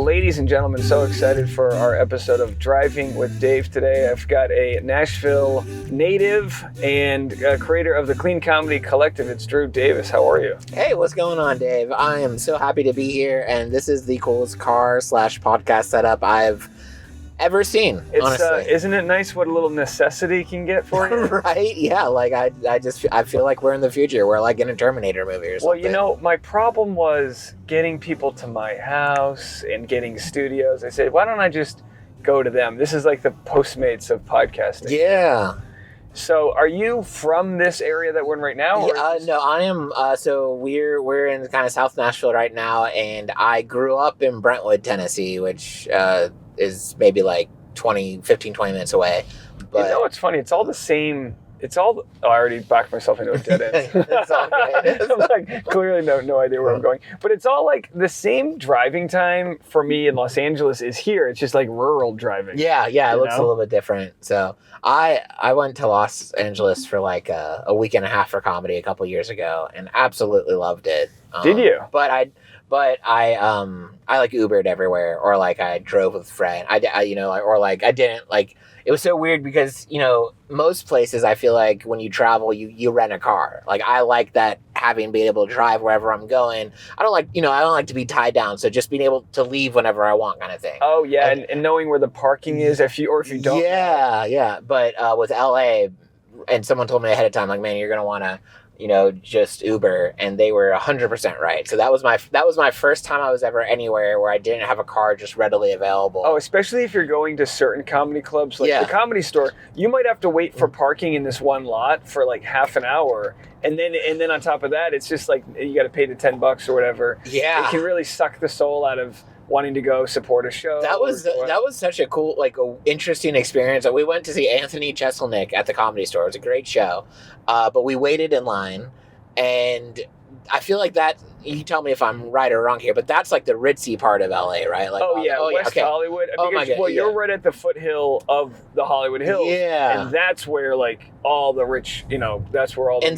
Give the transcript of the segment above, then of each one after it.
ladies and gentlemen, so excited for our episode of Driving with Dave today. I've got a Nashville native and creator of the Clean Comedy Collective. It's Drew Davis. How are you? Hey, what's going on, Dave? I am so happy to be here, and this is the coolest car/podcast setup I've ever seen, honestly. Isn't it nice what a little necessity can get for you? Right? Yeah, like I feel like we're in the future. We're like in a Terminator movie or something. Well, you know, my problem was getting people to my house and getting studios. I said, why don't I just go to them? This is like the Postmates of podcasting. Yeah. So, are you from this area that we're in right now? Yeah, no, I am. So we're in kind of South Nashville right now, and I grew up in Brentwood, Tennessee, which is maybe like 20 minutes away. But you know, it's funny. It's all the same. I already backed myself into a dead end. It's all good. I'm like, clearly no idea where I'm going. But it's all like the same driving time for me in Los Angeles is here. It's just like rural driving. Yeah, it looks a little bit different. So I went to Los Angeles for like a week and a half for comedy a couple years ago and absolutely loved it. Did you? But I like Ubered everywhere, or like I drove with a friend. I didn't like. It was so weird because, you know, most places I feel like when you travel, you rent a car. Like I like that, having being able to drive wherever I'm going. I don't like to be tied down. So just being able to leave whenever I want, kind of thing. Oh yeah, and knowing where the parking is if you don't. Yeah. But with LA, and someone told me ahead of time, like, man, you're gonna want to, you know, just Uber, and they were 100% right. So that was my first time I was ever anywhere where I didn't have a car just readily available. Oh, especially if you're going to certain comedy clubs, like the Comedy Store, you might have to wait for parking in this one lot for like half an hour, and then on top of that, it's just like you got to pay the $10 or whatever. Yeah, it can really suck the soul out of wanting to go support a show. That was such a cool, like, a interesting experience. We went to see Anthony Jeselnik at the Comedy Store. It was a great show, but we waited in line, and I feel like that. You tell me if I'm right or wrong here, but that's like the ritzy part of LA, right? Like, West Hollywood. Oh my God, you're right at the foothill of the Hollywood Hills. Yeah, and that's where like all the rich, you know, that's where all the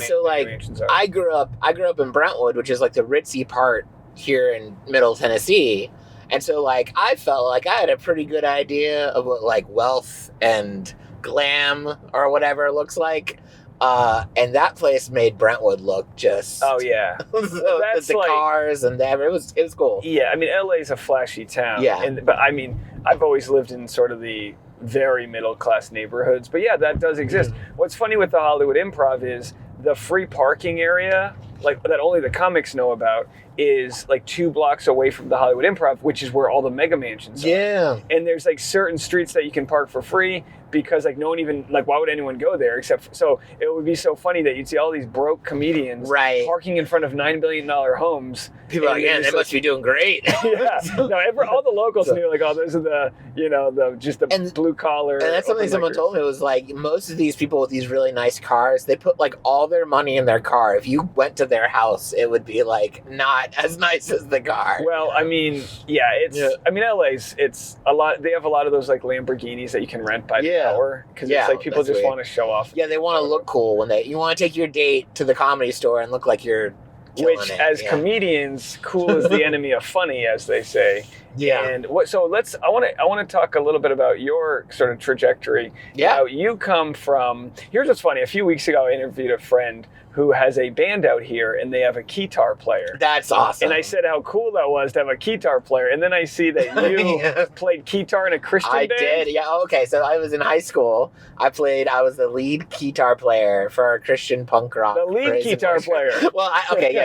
mansions are. I grew up in Brentwood, which is like the ritzy part here in Middle Tennessee. And so, like, I felt like I had a pretty good idea of what, like, wealth and glam or whatever looks like. And that place made Brentwood look just... Oh, yeah. That's the cars and it was cool. Yeah, I mean, LA's a flashy town. Yeah. But, I mean, I've always lived in sort of the very middle-class neighborhoods. But, yeah, that does exist. Mm-hmm. What's funny with the Hollywood Improv is the free parking area, like, that only the comics know about, is like 2 blocks away from the Hollywood Improv, which is where all the mega mansions are. Yeah. And there's like certain streets that you can park for free because like no one even, like, why would anyone go there so it would be so funny that you'd see all these broke comedians parking in front of $9 billion homes. People are like, yeah, they must be doing great. Yeah. No, all the locals knew, like, oh, those are the, you know, the blue collar. And that's something someone told me, was like, most of these people with these really nice cars, they put like all their money in their car. If you went to their house, it would be like not as nice as the car. Well, I mean, I mean, LA's, it's a lot, they have a lot of those like Lamborghinis that you can rent by the hour, because it's like people just want to show off. Yeah, they want to look cool when you want to take your date to the Comedy Store and look like you're which it. As comedians, cool is the enemy of funny, as they say. Yeah. And I want to talk a little bit about your sort of trajectory. Yeah. Now, you come from, here's what's funny. A few weeks ago, I interviewed a friend who has a band out here, and they have a guitar player. That's awesome. And I said how cool that was to have a guitar player. And then I see that you played guitar in a Christian band. I did, yeah. Okay, so I was in high school. I was the lead guitar player for a Christian punk rock. The lead guitar player. Well,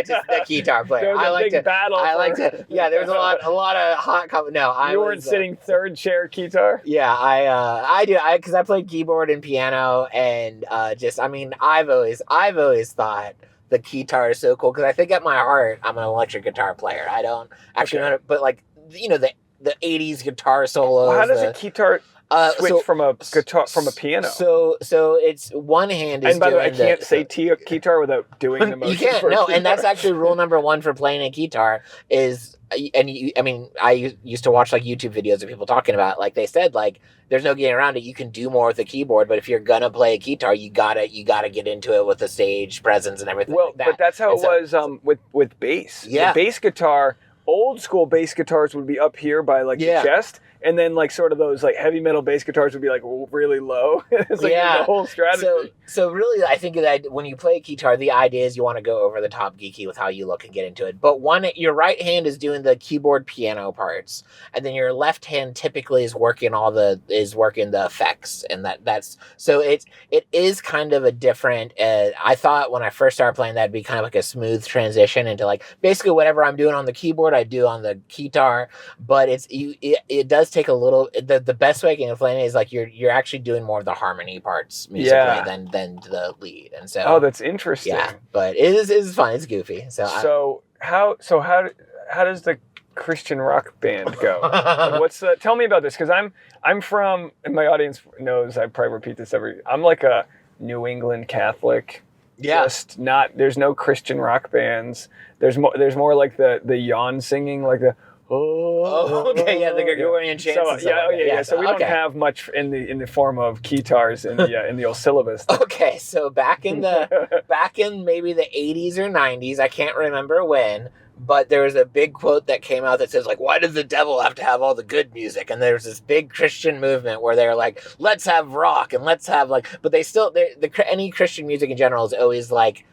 just the guitar player. There was a big battle. There was a lot of hot. You weren't sitting third chair guitar. Yeah, I do. Because I played keyboard and piano, and I've always thought the guitar is so cool, because I think at my heart I'm an electric guitar player. I don't actually know, but like, you know, the 80s guitar solos. Well, how does a guitar switch from a piano? So it's one hand is. And by the way, I can't say guitar without doing the motion. You can't. No, and that's actually rule number 1 for playing a guitar is. I used to watch like YouTube videos of people talking about, like, they said, like, there's no getting around it. You can do more with a keyboard, but if you're gonna play a guitar, you gotta get into it with the stage presence and everything. Well, like that. But that's how it was with bass. Yeah. The bass guitar old school bass guitars would be up here by like the chest, and then like sort of those like heavy metal bass guitars would be like really low. It's like the whole strategy. So really, I think that when you play a guitar, the idea is you want to go over the top geeky with how you look and get into it. But your right hand is doing the keyboard piano parts, and then your left hand typically is working the effects, and that's so it is kind of a different. I thought when I first started playing that'd be kind of like a smooth transition into like basically whatever I'm doing on the keyboard I do on the guitar, but it does take a little. The best way I can explain it is like you're actually doing more of the harmony parts musically than the lead, and so that's interesting. Yeah, but it is fun. It's goofy. So how does the Christian rock band go? Like tell me about this, because I'm from, and my audience knows I probably repeat this I'm like a New England Catholic. Just not, there's no Christian rock bands. There's more like the yawn singing, like the the Gregorian chants. So we don't have much in the form of guitars in the old syllabus. Okay, so back in maybe the 80s or 90s, I can't remember when, but there was a big quote that came out that says like, why does the devil have to have all the good music? And there's this big Christian movement where they're like, let's have rock and let's have like, but they still any Christian music in general is always like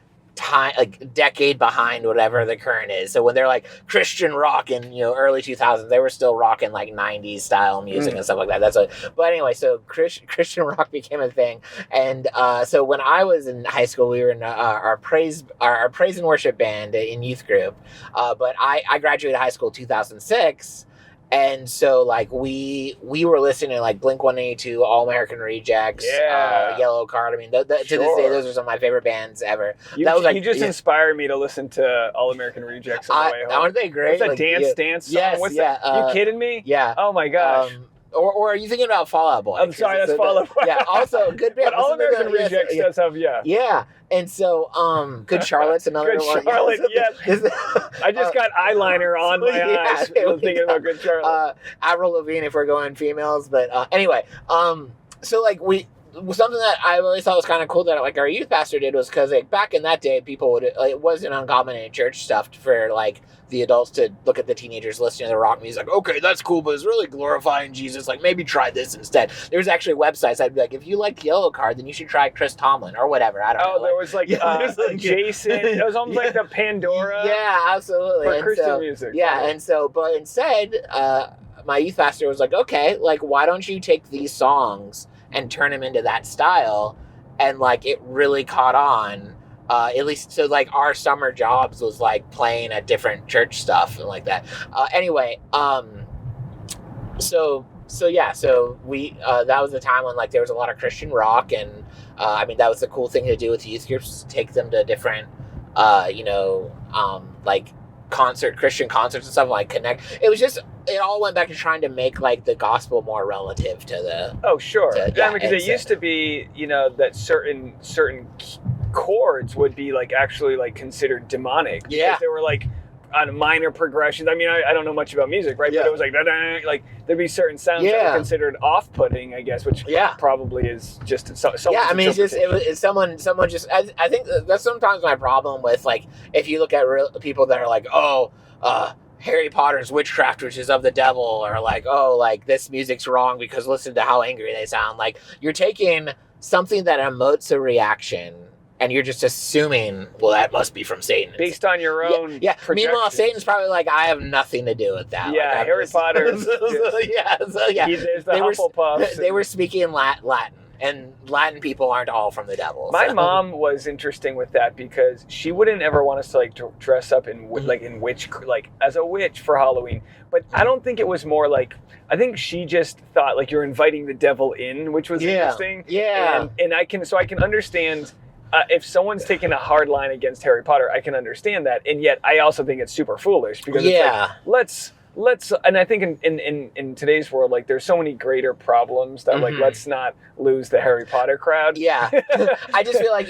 decade behind whatever the current is. So when they're like Christian rock in early 2000s, they were still rocking like 90s style music and stuff like that. But anyway, so Christian rock became a thing, and so when I was in high school, we were in our praise and worship band in youth group. But I graduated high school 2006. And so, like, we were listening to, like, Blink-182, All American Rejects, Yellow Card. I mean, to this day, those are some of my favorite bands ever. You just inspired me to listen to All American Rejects on the way home. Aren't they great? What's that dance song? Yes, What's that? You kidding me? Yeah. Oh, my gosh. Or are you thinking about Fall Out Boy? I'm sorry, that's Fall Out Boy. Yeah, also good band. But All American Rejects does have, Yeah, and so, Good Charlotte's another one. Good Charlotte, yes. I just got eyeliner on my eyes thinking about Good Charlotte. Avril Lavigne, if we're going females. But anyway, so like something that I really thought was kind of cool that like our youth pastor did was because like back in that day, people would it wasn't uncommon in church stuff for like the adults to look at the teenagers listening to the rock music like, okay, that's cool, but it's really glorifying Jesus. Like maybe try this instead. There's actually websites I'd be like, if you like Yellow Card, then you should try Chris Tomlin or whatever. I don't know. There was like Jason. It was almost like the Pandora. Yeah, absolutely. For Christian music. Yeah, and so but instead, my youth pastor was like, okay, like why don't you take these songs and turn them into that style, and like it really caught on. At least so like our summer jobs was like playing at different church stuff and like that. Anyway, so we that was the time when like there was a lot of Christian rock, and I mean that was the cool thing to do with youth groups, take them to different like Christian concerts and stuff, like connect. It all went back to trying to make like the gospel more relative to the. Oh sure, because it used to be that certain chords would be like actually like considered demonic. Yeah, because they were like on minor progressions. I mean, I don't know much about music, right? Yeah. But it was like there'd be certain sounds that were considered off-putting, I guess, which probably is just I mean, it's someone just. I think that's sometimes my problem with like if you look at people that are like, Harry Potter's witchcraft, which is of the devil, or like, like this music's wrong because listen to how angry they sound. Like you're taking something that emotes a reaction, and you're just assuming, well, that must be from Satan. Based on your own Meanwhile, Satan's probably like, I have nothing to do with that. Yeah, like, Harry Potter. There's the Hufflepuffs. They were speaking Latin, and Latin people aren't all from the devil. My mom was interesting with that because she wouldn't ever want us to like to dress up in as a witch for Halloween. But I don't think it was more like, I think she just thought like you're inviting the devil in, which was interesting. Yeah. And I can understand. If someone's taking a hard line against Harry Potter, I can understand that, and yet I also think it's super foolish because it's like, let's, and I think in today's world, like there's so many greater problems that like let's not lose the Harry Potter crowd. Yeah, I just feel like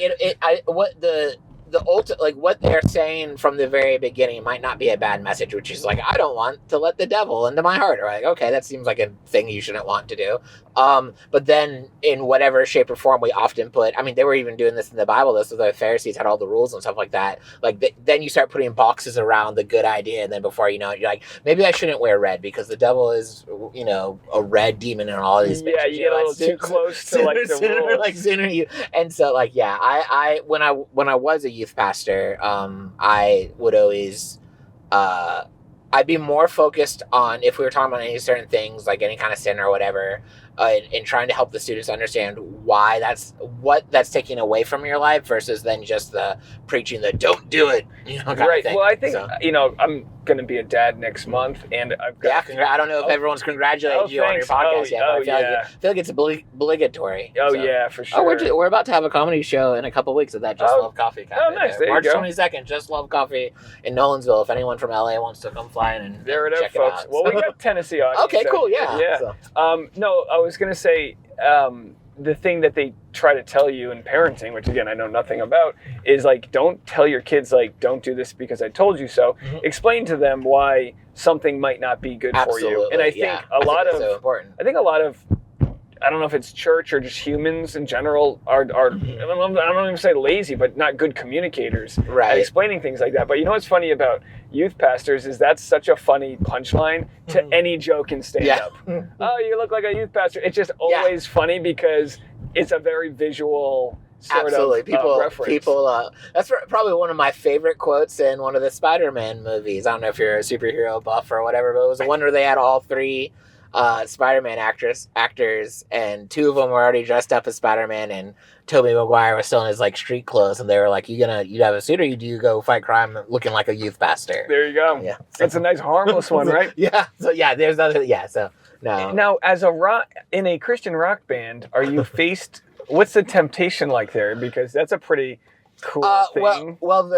like what they're saying from the very beginning might not be a bad message, which is like, I don't want to let the devil into my heart. Or like, okay, that seems like a thing you shouldn't want to do. But then in whatever shape or form, we often put, I mean, they were even doing this in the Bible, though, so the Pharisees had all the rules and stuff like that. Like, then you start putting boxes around the good idea, and then before you know it, you're like, maybe I shouldn't wear red because the devil is, you know, a red demon in all these pictures. Yeah, you get a little too close to like the rules. Like sooner you, and so like, yeah, I when I was a youth pastor, I would always, I'd be more focused on, if we were talking about any certain things, like any kind of sin or whatever, in trying to help the students understand why what that's taking away from your life versus then just the preaching the don't do it, you know, kind right. of thing. Well, I think, you know, I'm going to be a dad next month, and I've got... Yeah, I don't know if everyone's congratulated you on your podcast yet, but I feel like it's obligatory. Oh, so. yeah, for sure. Oh, we're about to have a comedy show in a couple weeks at that Just Love Coffee Cafe. Oh, nice. There March you go. 22nd, Just Love Coffee in Nolensville. If anyone from LA wants to come fly in and there it is, check folks. it out. Well, we got Tennessee audience. Okay, cool, yeah. Yeah. So. No, I was going to say, the thing that they try to tell you in parenting, which again I know nothing about, is like, don't tell your kids like, don't do this because I told you so. Mm-hmm. Explain to them why something might not be good for you. And I think so important. I think a lot of, I don't know if it's church or just humans in general are mm-hmm. I don't even say lazy, but not good communicators at explaining things like that. But you know what's funny about youth pastors is that's such a funny punchline to mm-hmm. any joke in stand-up. Yeah. Oh, you look like a youth pastor. It's just always funny because it's a very visual sort of reference. People, that's probably one of my favorite quotes in one of the Spider-Man movies. I don't know if you're a superhero buff or whatever, but it was the one where they had all three Spider-Man actors, and two of them were already dressed up as Spider-Man, and Tobey Maguire was still in his like street clothes, and they were like, you have a suit, or do you go fight crime looking like a youth pastor? There you go. Yeah, it's a nice harmless one, right? Yeah. So yeah, there's other. Yeah. So no. Now, as in a Christian rock band, are you faced? What's the temptation like there? Because that's a pretty cool thing. Well,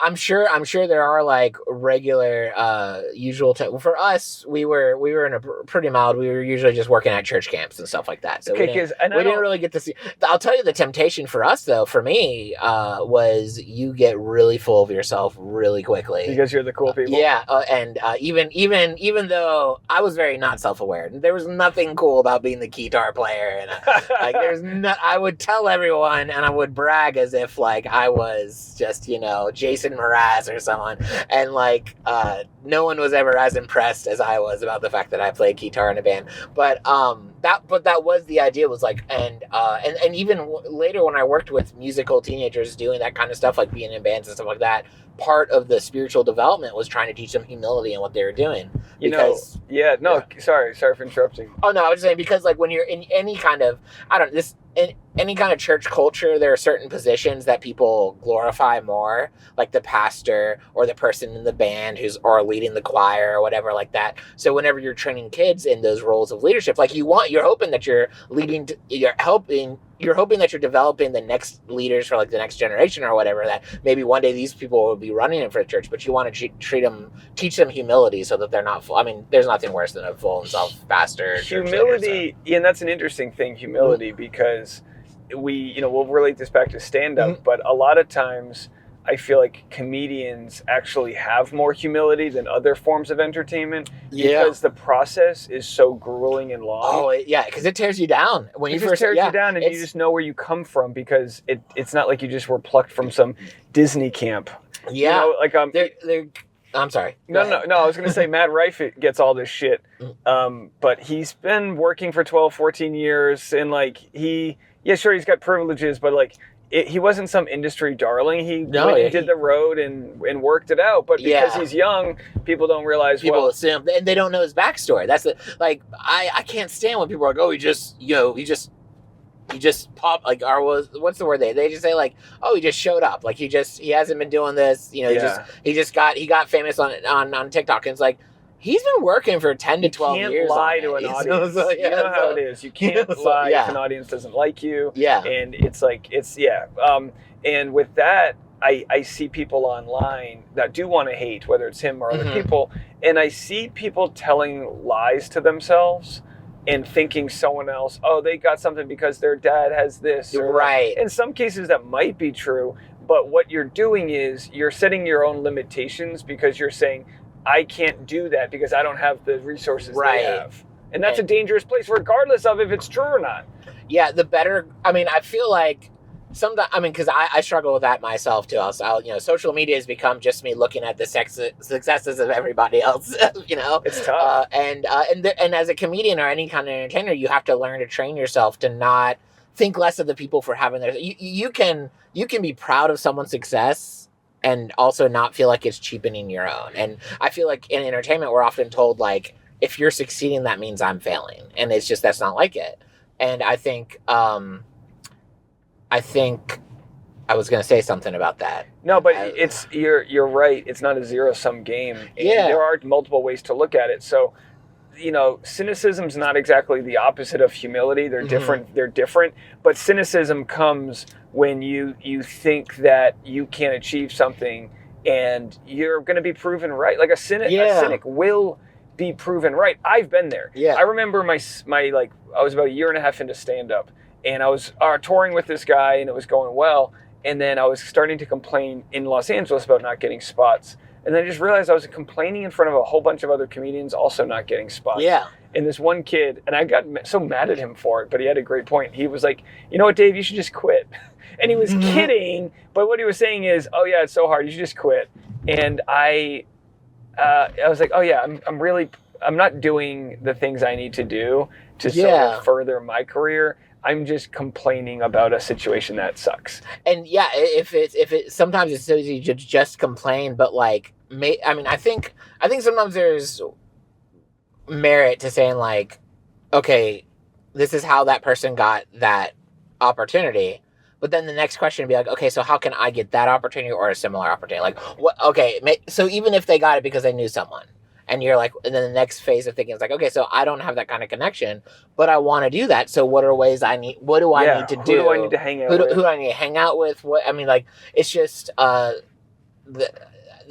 I'm sure there are like regular usual for us. We were in a pretty mild. We were usually just working at church camps and stuff like that. So we didn't really get to see. I'll tell you the temptation for us though. For me, was you get really full of yourself really quickly because you're the cool people. Yeah, and even though I was very not self-aware, there was nothing cool about being the guitar player, and like I would tell everyone, and I would brag as if like I was just, you know, Jason Mraz or someone, and like no one was ever as impressed as I was about the fact that I played guitar in a band. But that was the idea, was like, and even later when I worked with musical teenagers doing that kind of stuff, like being in bands and stuff like that, part of the spiritual development was trying to teach them humility in what they were doing. Sorry for interrupting. Oh no, I was just saying, because like when you're in any kind of, in any kind of church culture, there are certain positions that people glorify more, like the pastor or the person in the band or leading the choir or whatever like that. So whenever you're training kids in those roles of leadership, like you're hoping that you're hoping that you're developing the next leaders for like the next generation or whatever, that maybe one day these people will be running it for the church, but you want to teach them humility so that they're not full. I mean, there's nothing worse than a full and self-pastor. Humility, and that's an interesting thing, humility, because we'll relate this back to stand-up, but a lot of times I feel like comedians actually have more humility than other forms of entertainment because the process is so grueling and long. Oh, yeah, because it tears you down. When you first tears you down, and you just know where you come from, because it's not like you just were plucked from some Disney camp. Yeah. You know, like they're I'm sorry. No. I was going to say Matt Rife gets all this shit, but he's been working for 12, 14 years, and like he's got privileges, but like he wasn't some industry darling. He did the road and worked it out, but because he's young, people don't realize. People assume, and they don't know his backstory. That's I can't stand when people are like, oh, he just popped, like, what's the word they just say, like, oh, he just showed up, like he hasn't been doing this, he got famous on TikTok, and it's like, he's been working for 10 to 12 years. You can't lie to an audience. You know how it is. You can't lie if an audience doesn't like you. Yeah. And it's like, and with that, I see people online that do want to hate, whether it's him or other people, and I see people telling lies to themselves and thinking someone else, oh, they got something because their dad has this. Right. In some cases, that might be true, But what you're doing is you're setting your own limitations because you're saying, I can't do that because I don't have the resources they have. And that's a dangerous place, regardless of if it's true or not. Yeah, the better, I mean, I feel like sometimes, I mean, because I struggle with that myself too. Social media has become just me looking at the successes of everybody else. It's tough. And as a comedian or any kind of entertainer, you have to learn to train yourself to not think less of the people for having their. You can be proud of someone's success and also not feel like it's cheapening your own. And I feel like in entertainment, we're often told like, if you're succeeding, that means I'm failing, and it's just that's not like it. And I think I was going to say something about that. No, but you're right. It's not a zero-sum game. Yeah. There are multiple ways to look at it. So, cynicism's not exactly the opposite of humility. They're different. They're different. But cynicism comes when you think that you can't achieve something and you're going to be proven right. Like a cynic will be proven right. I've been there. Yeah. I remember my I was about a year and a half into stand-up, and I was touring with this guy, and it was going well. And then I was starting to complain in Los Angeles about not getting spots. And then I just realized I was complaining in front of a whole bunch of other comedians also not getting spots. Yeah. And this one kid, and I got so mad at him for it, but he had a great point. He was like, you know what, Dave, you should just quit. And he was kidding, but what he was saying is, oh yeah, it's so hard, you should just quit. And I was like, oh yeah, I'm not doing the things I need to do to sort of further my career. I'm just complaining about a situation that sucks. And yeah, if it sometimes it's so easy to just complain, but like, I think sometimes there's merit to saying like, okay, this is how that person got that opportunity. But then the next question would be like, okay, so how can I get that opportunity or a similar opportunity? Like, what? Okay, so even if they got it because they knew someone, and you're like, and then the next phase of thinking is like, okay, so I don't have that kind of connection, but I want to do that. So what are ways I need? What do I need to do? Who do I need to hang out with? Who do I need to hang out with? It's just the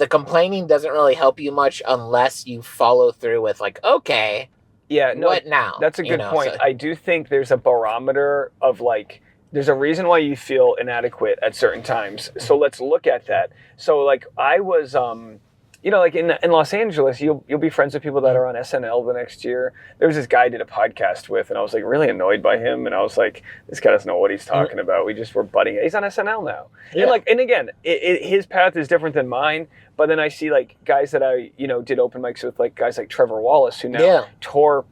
complaining doesn't really help you much unless you follow through with like, okay, what now? That's a good point. So, I do think there's a barometer of like, there's a reason why you feel inadequate at certain times. So let's look at that. So like I was, like in Los Angeles, you'll be friends with people that are on SNL the next year. There was this guy I did a podcast with, and I was like really annoyed by him. And I was like, this guy doesn't know what he's talking about. We just were butting. He's on SNL now. Yeah. And again, his path is different than mine. But then I see like guys that I, did open mics with, like guys like Trevor Wallace, who now tour,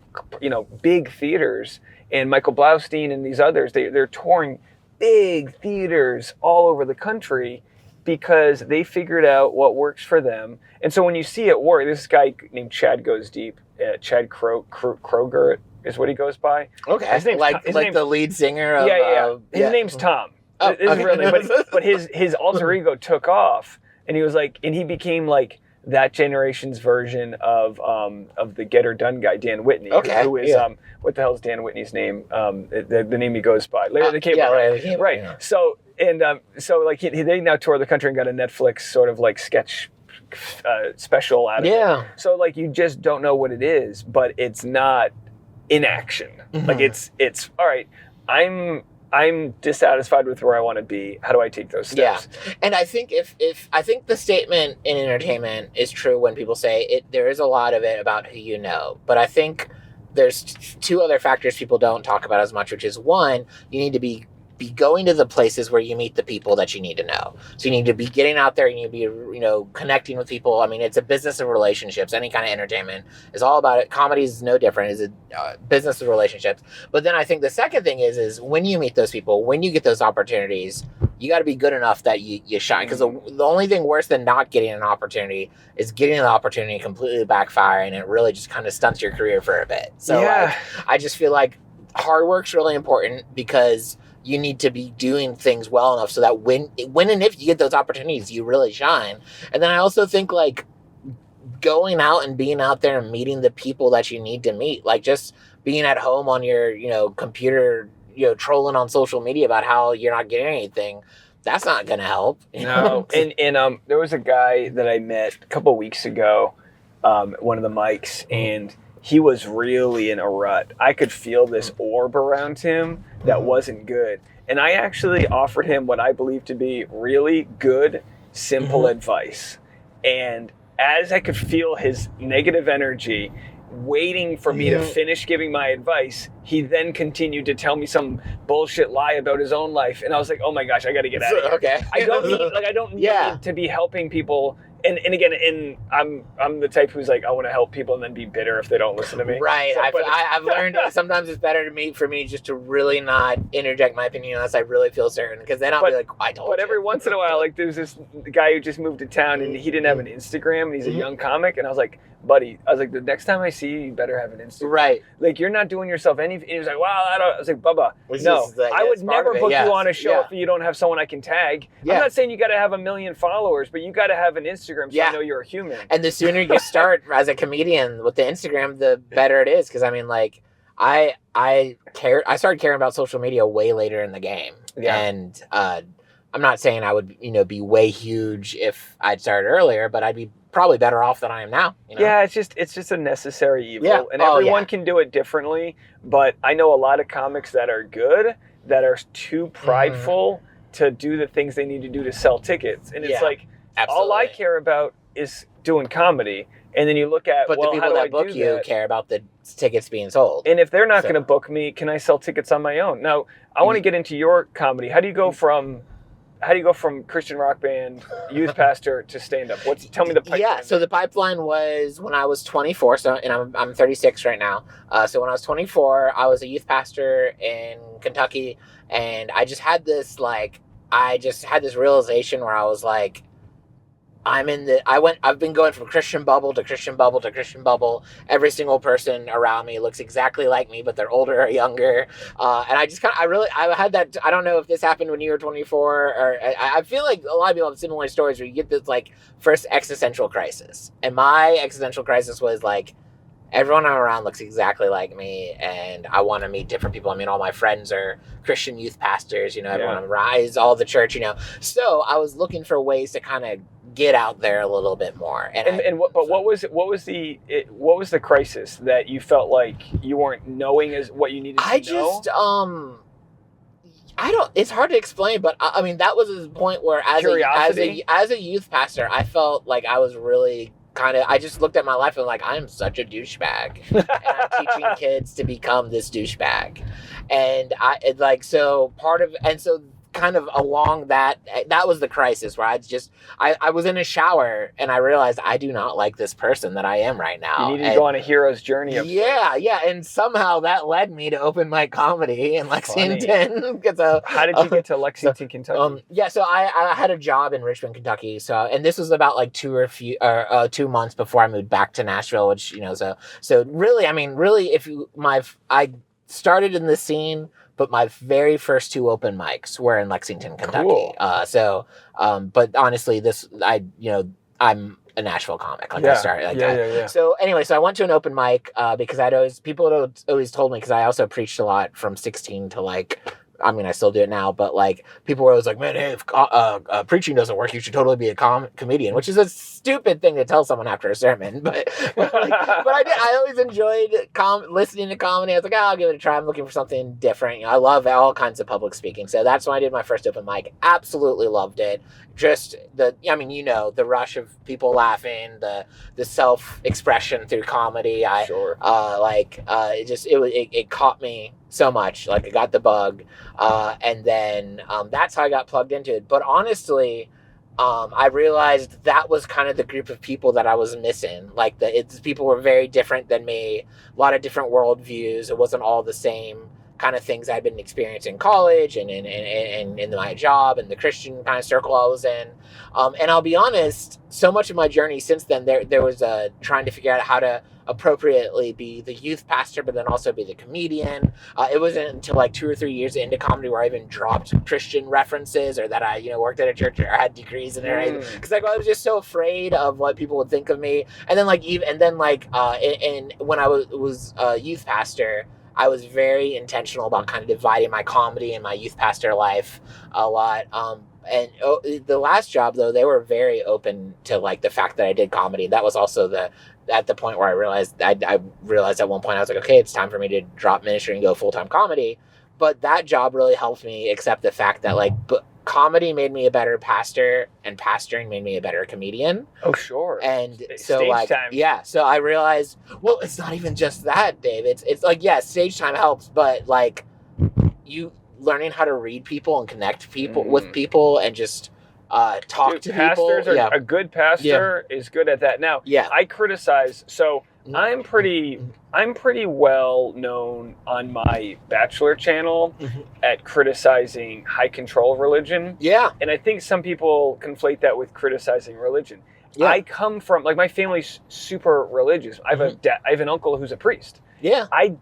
big theaters, and Michael Blaustein and these others, they're touring big theaters all over the country because they figured out what works for them. And so when you see it work, this guy named Chad Goes Deep, Chad Kroger is what he goes by. Okay, his name's the lead singer of... His name's Tom. His real name, but his alter ego took off, and he was like, and he became like that generation's version of the Get Her Done guy, Dan Whitney, who is what the hell is Dan Whitney's name? The name he goes by, Larry the Cable Guy. Right. Yeah. So like they now tour the country and got a Netflix sort of like sketch special out of it. So like you just don't know what it is, but it's not inaction. Like it's all right. I'm dissatisfied with where I want to be. How do I take those steps? Yeah. And I think if I think the statement in entertainment is true when people say it, there is a lot of it about who you know. But I think there's two other factors people don't talk about as much, which is one, you need to be going to the places where you meet the people that you need to know. So you need to be getting out there, you need to be, connecting with people. I mean, it's a business of relationships. Any kind of entertainment is all about it. Comedy is no different. It's a business of relationships. But then I think the second thing is when you meet those people, when you get those opportunities, you got to be good enough that you shine. Because the only thing worse than not getting an opportunity is getting an opportunity completely backfire, and it really just kind of stunts your career for a bit. So I just feel like hard work's really important because you need to be doing things well enough so that when and if you get those opportunities, you really shine. And then I also think like going out and being out there and meeting the people that you need to meet, like just being at home on your, computer, trolling on social media about how you're not getting anything, that's not going to help. No. And there was a guy that I met a couple of weeks ago, one of the mics, and he was really in a rut. I could feel this orb around him that wasn't good. And I actually offered him what I believe to be really good, simple advice. And as I could feel his negative energy waiting for me to finish giving my advice, he then continued to tell me some bullshit lie about his own life. And I was like, oh my gosh, I got to get out of here. Okay. I don't need to be helping people. And again, I'm the type who's like, I want to help people and then be bitter if they don't listen to me. Right. So, I've learned that sometimes it's better for me just to really not interject my opinion unless I really feel certain, because then I'll be like, I told you. But every once in a while, like there's this guy who just moved to town and he didn't have an Instagram and he's a young comic, and I was like, buddy, the next time I see you, you better have an Instagram. Right. Like, you're not doing yourself any. And he was like, wow, I was like, Bubba, no, I would never book you on a show if you don't have someone I can tag. I'm not saying you got to have 1 million followers, but you got to have an Instagram so I know you're a human. And the sooner you start as a comedian with the Instagram, the better it is. Because I mean, like, I started caring about social media way later in the game. Yeah. And I'm not saying I would, be way huge if I'd started earlier, but I'd be probably better off than I am now. Yeah, it's just a necessary evil, and everyone can do it differently. But I know a lot of comics that are good that are too prideful to do the things they need to do to sell tickets, and it's like all I care about is doing comedy. And then you look at, but the people that book you care about the tickets being sold. And if they're not going to book me, can I sell tickets on my own? Now, I want to get into your comedy. How do you go from Christian rock band, youth pastor to stand-up? Tell me the pipeline. Yeah, so the pipeline was when I was 24, and I'm 36 right now. So when I was 24, I was a youth pastor in Kentucky, and I just had this realization where I was like, I've been going from Christian bubble to Christian bubble to Christian bubble. Every single person around me looks exactly like me, but they're older or younger. And I had that, I don't know if this happened when you were 24, or I feel like a lot of people have similar stories where you get this like first existential crisis. And my existential crisis was like, everyone I'm around looks exactly like me, and I want to meet different people. I mean, all my friends are Christian youth pastors, everyone I'm around is all the church, So I was looking for ways to kind of get out there a little bit more. What was the crisis that you felt like you weren't knowing as what you needed to know? It's hard to explain, but I mean, that was the point where as a youth pastor, I felt like I was really I just looked at my life and like, I am such a douchebag, and I'm teaching kids to become this douchebag. And kind of along that was the crisis where I was in a shower and I realized I do not like this person that I am right now. You need to go on a hero's journey. And somehow that led me to open mic comedy in Lexington. How did you get to Lexington, Kentucky? So I had a job in Richmond, Kentucky. And this was about like 2 months before I moved back to Nashville, which so really, I started in the scene, but my very first 2 open mics were in Lexington, Kentucky. Cool. But honestly, I'm a Nashville comic. I started like that. Yeah. So anyway, I went to an open mic because people had always told me, because I also preached a lot from 16 to I still do it now, but people were always like, man, hey, if preaching doesn't work, you should totally be a comedian, which is a stupid thing to tell someone after a sermon. But I always enjoyed listening to comedy. I was like, I'll give it a try. I'm looking for something different. I love all kinds of public speaking. So that's when I did my first open mic. Absolutely loved it. Just the rush of people laughing, the self-expression through comedy. It caught me so much. I got the bug. And then that's how I got plugged into it. But honestly, I realized that was kind of the group of people that I was missing. People were very different than me, a lot of different worldviews. It wasn't all the same kind of things I'd been experiencing in college and in my job and the Christian kind of circle I was in. And I'll be honest, so much of my journey since then, there was trying to figure out how to appropriately be the youth pastor, but then also be the comedian. It wasn't until 2 or 3 years into comedy where I even dropped Christian references, or that I worked at a church or had degrees in it, because I was just so afraid of what people would think of me. And then when I was a youth pastor, I was very intentional about kind of dividing my comedy and my youth pastor life a lot. The last job, though, they were very open to the fact that I did comedy. That was also at the point where I realized at one point I was like, okay, it's time for me to drop ministry and go full-time comedy. but that job really helped me accept the fact that like comedy made me a better pastor, and pastoring made me a better comedian. Oh, sure. And so stage like time. yeah, so I realized, well, it's not even just that, Dave. It's like, yeah, stage time helps, but like you learning how to read people and connect people with people and just talk to pastors people. A good pastor is good at that. Now, I criticize. So I'm pretty well known on my Bachelor channel at criticizing high control religion. Yeah. And I think some people conflate that with criticizing religion. Yeah. I come from, like, my family's super religious. I have an uncle who's a priest. Yeah. I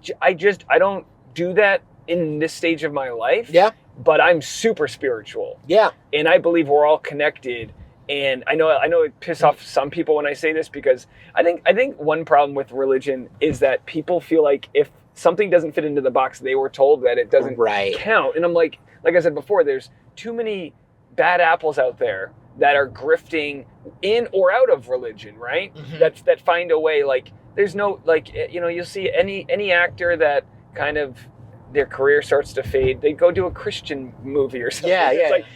don't do that in this stage of my life. Yeah. But I'm super spiritual. Yeah. And I believe we're all connected. And I know it pisses off some people when I say this, because I think one problem with religion is that people feel like if something doesn't fit into the box they were told, that it doesn't count. And I'm like I said before, there's too many bad apples out there that are grifting in or out of religion, right? That find a way. Like, there's no, like, you'll see any actor that kind of their career starts to fade, they go do a Christian movie or something. Yeah.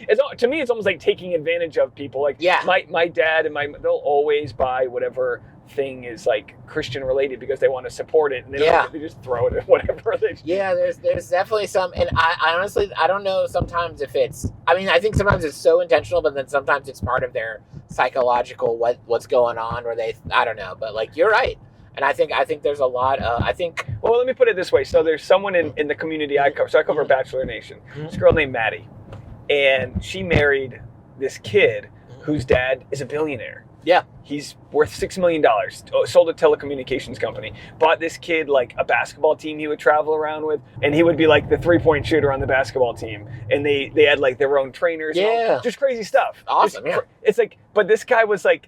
It's like, to me, it's almost like taking advantage of people. Like, my dad and they'll always buy whatever thing is like Christian related because they want to support it, and they just throw it at whatever. There's definitely some, and I honestly, I don't know sometimes if it's, I think sometimes it's so intentional, but then sometimes it's part of their psychological what's going on, or I don't know, but like, you're right. And I think there's a lot. Well, let me put it this way. So there's someone in the community I cover. So I cover Bachelor Nation. This girl named Maddie, and she married this kid whose dad is a billionaire. Yeah, he's worth $6 million. Sold a telecommunications company. Bought this kid like a basketball team he would travel around with, and he would be like the 3-point shooter on the basketball team. And they had like their own trainers. Yeah, just crazy stuff. Awesome. It's like, but this guy was like,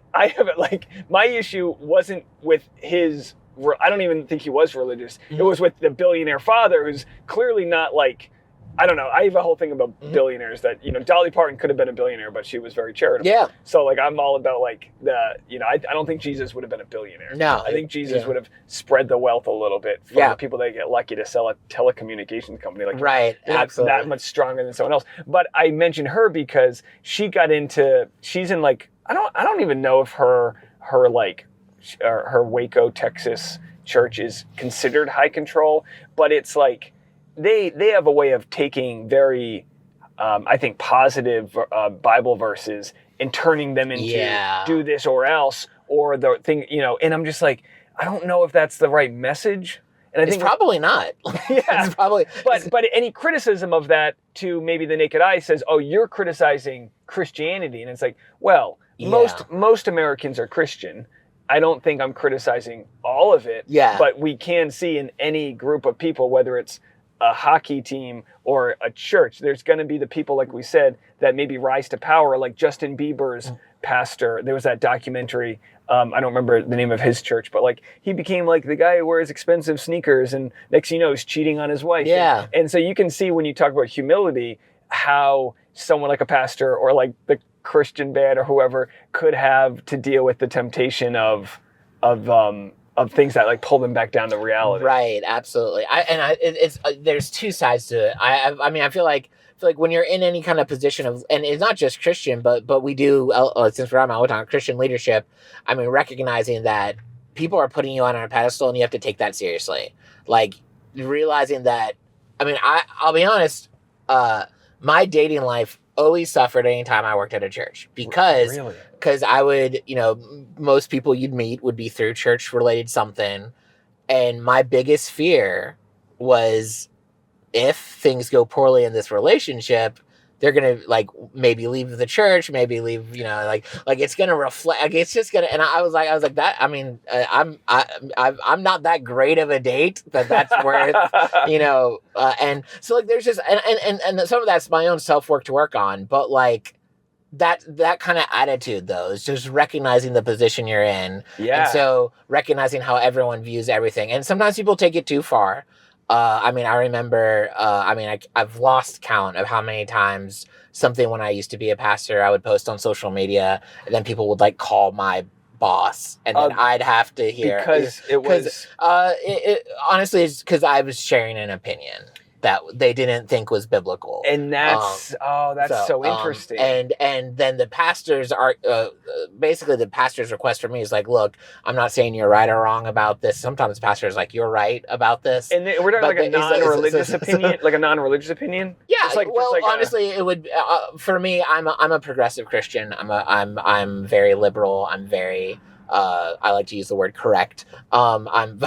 my issue wasn't with his. I don't even think he was religious. It was with the billionaire father, who's clearly not like. I don't know. I have a whole thing about billionaires that, Dolly Parton could have been a billionaire, but she was very charitable. Yeah. So like, I'm all about like I don't think Jesus would have been a billionaire. No. I think Jesus would have spread the wealth a little bit for the people that get lucky to sell a telecommunications company. Like, right. Absolutely. That much stronger than someone else. But I mentioned her because she's in like, I don't even know if her Waco, Texas church is considered high control, but it's like, they have a way of taking very, I think, positive Bible verses and turning them into do this or else, or the thing, and I'm just like, I don't know if that's the right message. And I think it's probably not. It's probably, but any criticism of that to maybe the naked eye says, oh, you're criticizing Christianity. And it's like, well, most Americans are Christian. I don't think I'm criticizing all of it. Yeah. But we can see in any group of people, whether it's a hockey team or a church, there's going to be the people, like we said, that maybe rise to power, like Justin Bieber's pastor. There was that documentary. I don't remember the name of his church, but like, he became like the guy who wears expensive sneakers, and next thing you know, he's cheating on his wife. Yeah. And so you can see, when you talk about humility, how someone like a pastor or like the Christian band or whoever could have to deal with the temptation of things that like pull them back down to reality. Right, absolutely. There's two sides to it. I feel like when you're in any kind of position of, and it's not just Christian, but we do, since we're on Christian leadership, recognizing that people are putting you on a pedestal and you have to take that seriously. Like, realizing that, I'll be honest, my dating life always suffered anytime I worked at a church, because I would, most people you'd meet would be through church related something. And my biggest fear was, if things go poorly in this relationship, they're going to like maybe leave the church, maybe leave, like it's going to reflect, like it's just going to, and I was like that. I'm not that great of a date that's worth, and so like, there's just, and some of that's my own self-work to work on, but like that kind of attitude though, is just recognizing the position you're in. Yeah. And so recognizing how everyone views everything. And sometimes people take it too far. I remember, I've lost count of how many times something, when I used to be a pastor, I would post on social media, and then people would like call my boss, and then I'd have to hear, because honestly, it's because I was sharing an opinion. that they didn't think was biblical. And that's so interesting. And then the pastors are basically the pastor's request for me is like, look, I'm not saying you're right or wrong about this. Sometimes pastors like, you're right about this. And we're talking like a non-religious opinion, like a non-religious opinion. Yeah. Honestly, it would for me. I'm a progressive Christian. I'm very liberal. I'm very. I like to use the word correct. And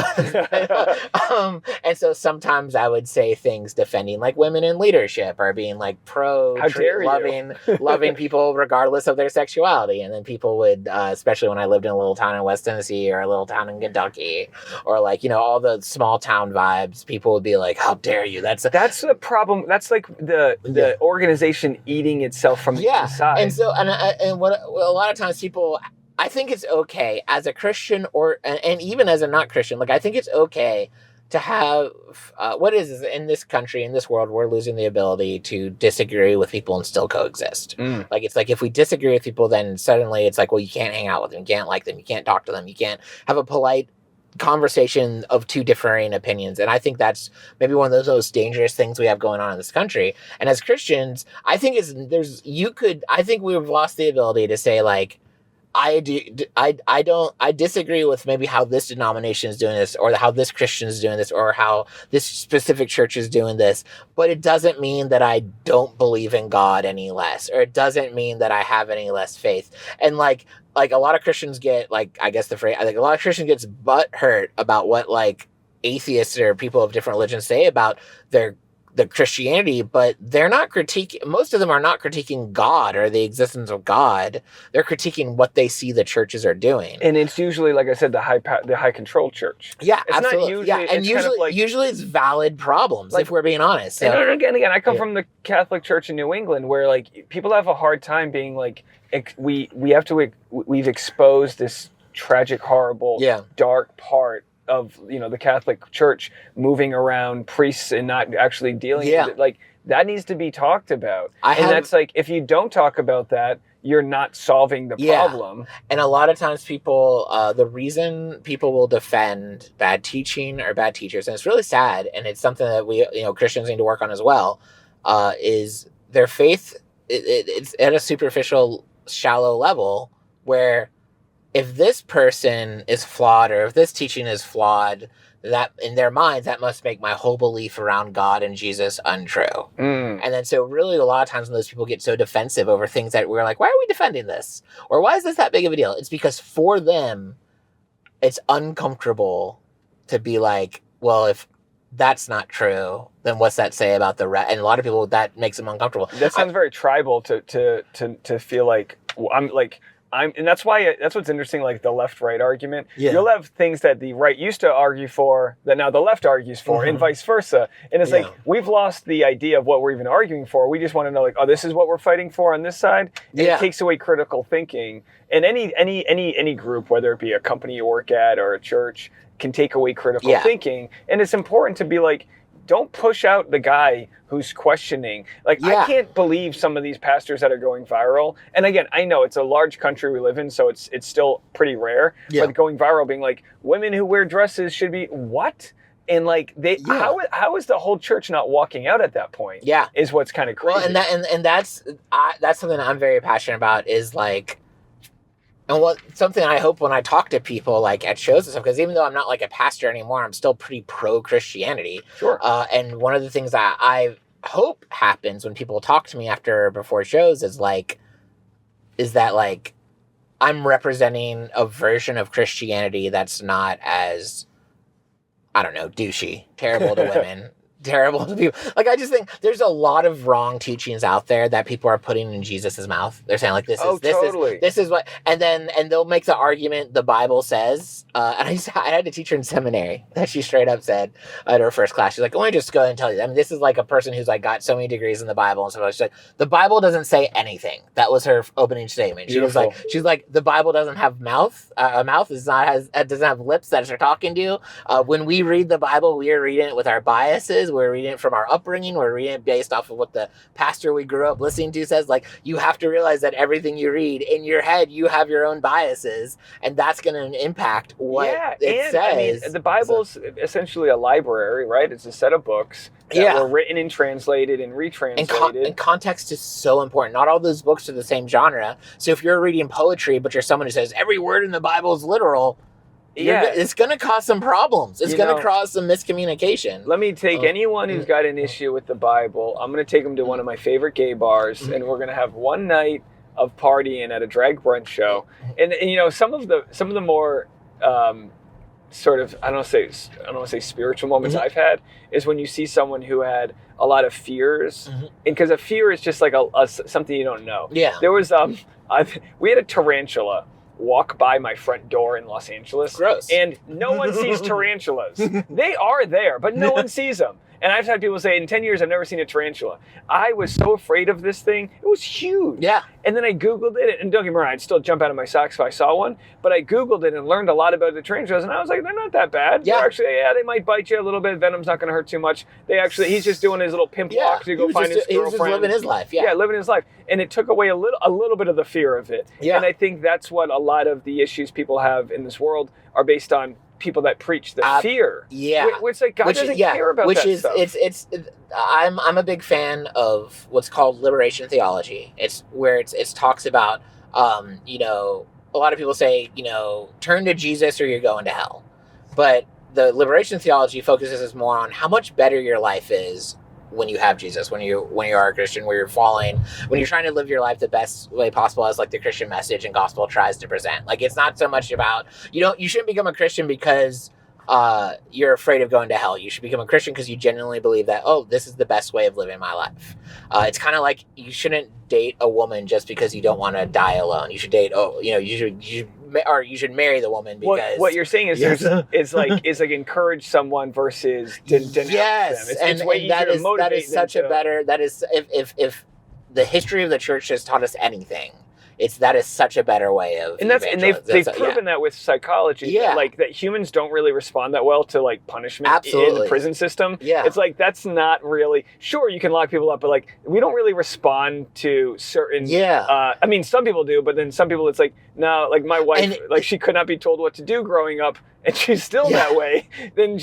so sometimes I would say things defending like women in leadership or being like loving people regardless of their sexuality. And then people would, especially when I lived in a little town in West Tennessee or a little town in Kentucky or like, all the small town vibes, people would be like, how dare you? That's the problem. That's like the organization eating itself from the inside. And so, and what a lot of times people, I think it's okay as a Christian and even as a not Christian, like I think it's okay to have what is in this country, in this world, we're losing the ability to disagree with people and still coexist. Like it's like if we disagree with people, then suddenly it's like, well, you can't hang out with them, you can't like them, you can't talk to them, you can't have a polite conversation of two differing opinions. And I think that's maybe one of those most dangerous things we have going on in this country. And as Christians, I think I think we've lost the ability to say like, I disagree with maybe how this denomination is doing this or how this Christian is doing this or how this specific church is doing this, but it doesn't mean that I don't believe in God any less, or it doesn't mean that I have any less faith. And like a lot of Christians get like, I guess a lot of Christians gets butt hurt about what like atheists or people of different religions say about the Christianity, but they're not critiquing, most of them are not critiquing God or the existence of God. They're critiquing what they see the churches are doing. And it's usually, like I said, the high control church. Yeah, it's absolutely. Usually it's valid problems, like, if we're being honest. So. And again, I come from the Catholic Church in New England where like people have a hard time being like, we've exposed this tragic, horrible, dark part of the Catholic Church, moving around priests and not actually dealing with it. Like that needs to be talked about. That's like, if you don't talk about that, you're not solving the problem. And a lot of times people, the reason people will defend bad teaching or bad teachers, and it's really sad, and it's something that we Christians need to work on as well, is their faith. It's at a superficial, shallow level where if this person is flawed or if this teaching is flawed, that in their minds, that must make my whole belief around God and Jesus untrue. And then so really a lot of times when those people get so defensive over things that we're like, why are we defending this? Or why is this that big of a deal? It's because for them, it's uncomfortable to be like, well, if that's not true, then what's that say about the rest? And a lot of people, that makes them uncomfortable. That sounds very tribal to feel like, and that's what's interesting, like the left-right argument. You'll have things that the right used to argue for that now the left argues for, and vice versa. And it's like, we've lost the idea of what we're even arguing for. We just want to know, like, oh, this is what we're fighting for on this side. And it takes away critical thinking. And any group, whether it be a company you work at or a church, can take away critical thinking. And it's important to be like, don't push out the guy who's questioning. Like, I can't believe some of these pastors that are going viral. And again, I know it's a large country we live in, so it's still pretty rare. But going viral, being like, women who wear dresses should be what? And like how is the whole church not walking out at that point? Is what's kind of crazy. Well, and that's something I'm very passionate about, is like, and something I hope when I talk to people like at shows and stuff, because even though I'm not like a pastor anymore, I'm still pretty pro Christianity. Sure. And one of the things that I hope happens when people talk to me before shows is that like I'm representing a version of Christianity that's not as, I don't know, douchey, terrible to women. Terrible to people. Like, I just think there's a lot of wrong teachings out there that people are putting in Jesus's mouth. They're saying like, this is what, and they'll make the argument the Bible says. And I had a teacher in seminary that she straight up said at her first class, she's like, let me just go ahead and tell you. I mean, this is like a person who's like got so many degrees in the Bible and stuff. She's like, the Bible doesn't say anything. That was her opening statement. Beautiful. She's like, the Bible doesn't have mouth. A mouth doesn't have lips that are talking to you. When we read the Bible, we are reading it with our biases. We're reading it from our upbringing. We're reading it based off of what the pastor we grew up listening to says. Like, you have to realize that everything you read in your head, you have your own biases, and that's going to impact what it says. I mean, the Bible's essentially a library, right? It's a set of books that were written and translated and retranslated. And context is so important. Not all those books are the same genre. So if you're reading poetry, but you're someone who says every word in the Bible is literal, it's going to cause some problems. It's going to cause some miscommunication. Let me take anyone who's got an issue with the Bible. I'm going to take them to one of my favorite gay bars, and we're going to have one night of partying at a drag brunch show. And you know, some of the more sort of, I don't want to say spiritual moments I've had is when you see someone who had a lot of fears, and because a fear is just like a something you don't know. Yeah. There was we had a tarantula walk by my front door in Los Angeles. Gross. And no one sees tarantulas. They are there, but no one sees them. And I've had people say, in 10 years, I've never seen a tarantula. I was so afraid of this thing. It was huge. Yeah. And then I Googled it. And don't get me wrong, I'd still jump out of my socks if I saw one. But I Googled it and learned a lot about the tarantulas. And I was like, they're not that bad. Yeah. They're actually, they might bite you a little bit. Venom's not going to hurt too much. He's just doing his little pimp walk to go find his girlfriend. He was just living his life. Yeah. Yeah, living his life. And it took away a little bit of the fear of it. Yeah. And I think that's what a lot of the issues people have in this world are based on people that preach the fear. Yeah. Which like God doesn't care about that stuff. I'm a big fan of what's called liberation theology. It's where it talks about you know, a lot of people say, you know, turn to Jesus or you're going to hell. But the liberation theology focuses more on how much better your life is when you have Jesus, when you are a Christian, when you're trying to live your life the best way possible as like the Christian message and gospel tries to present. Like, it's not so much about, you shouldn't become a Christian because you're afraid of going to hell. You should become a Christian because you genuinely believe that, this is the best way of living my life. It's kind of like you shouldn't date a woman just because you don't want to die alone. You should date, you should marry the woman because what you're saying is is like encourage someone versus denounce them. It's way easier to motivate that is such a better, that is, if the history of the church has taught us anything, that is such a better way of they've proven that with psychology that humans don't really respond that well to like punishment in the prison system. It's like that's not really, sure, you can lock people up, but like we don't really respond to certain I mean, some people do, but then some people it's like, no, like my wife, she could not be told what to do growing up and she's still that way. Then